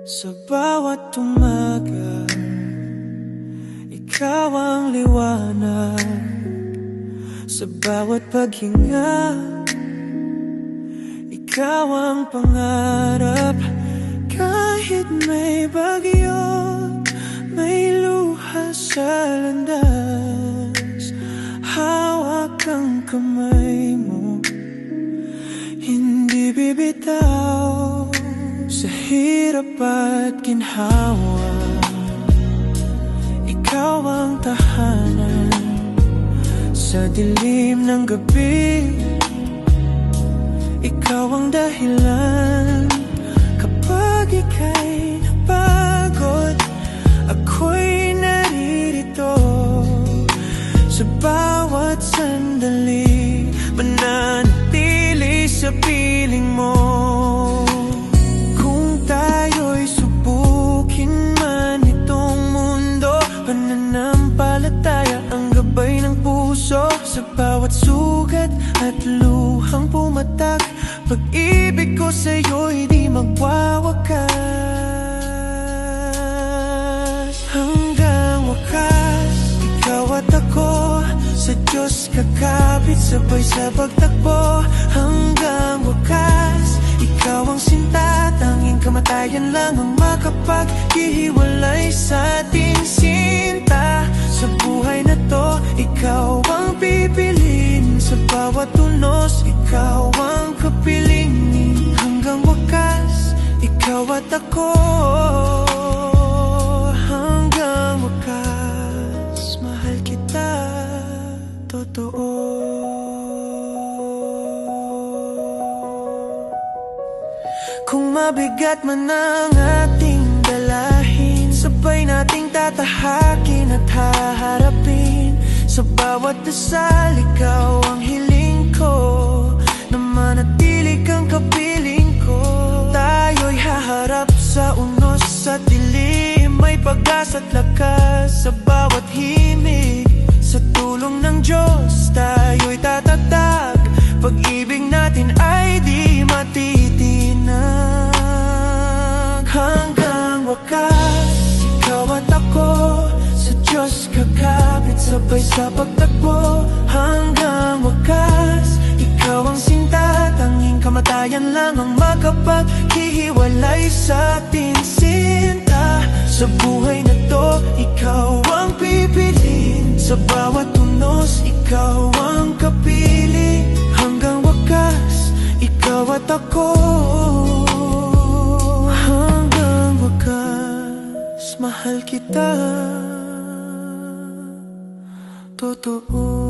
Sa bawat umaga, ikaw ang liwanag. Sa bawat paghinga, ikaw ang pangarap. Kahit may bagyo, may luha sa landas. Hawak ang kamay mo, hindi bibitaw. Sa hirap at ginhawa, ikaw ang tahanan. Sa dilim ng gabi, ikaw ang dahilan. Kapag ika'y napagod, ako'y naririto. Sa bawat sandali, mananatili sa piling mo. Pananampalataya ang gabay ng puso. Sa bawat sugat at luhang pumatak, pag-ibig ko sa'yo'y di magwawakas. Hanggang wakas, ikaw at ako sa Diyos kakapit, sabay sa pagtakbo. Hanggang wakas, ikaw ang sinta, tanging kamatayan lang ang makapaghihiwalay sa ating sinta. Sa buhay na to, ikaw ang pipiliin. Sa bawat tunos, ikaw ang kapilingin. Hanggang wakas, ikaw at ako. Hanggang wakas, mahal kita, totoo. Kung mabigat man ang ating dalahin, sabay nating tatahakin at haharapin. Sa bawat dasal, ikaw ang hiling ko, na manatili kang kapiling ko. Tayo'y haharap sa unos at dilim, may pag-asa at lakas sa bawat himig. Sa tulong ng Diyos, tayo'y tatatag. Pag-ibig natin ay di matitinag. Hanggang wakas, ikaw at ako sa Diyos kakapit, sabay sa pagtakbo. Hanggang wakas, ikaw ang sinta, tanging kamatayan lang ang makapaghihiwalay sa ating sinta. Sa buhay na to, ikaw ang pipiliin. Sa bawat tunos, ikaw ang kapiling. Hanggang wakas, ikaw at ako. Hanggang wakas, mahal kita, totoo.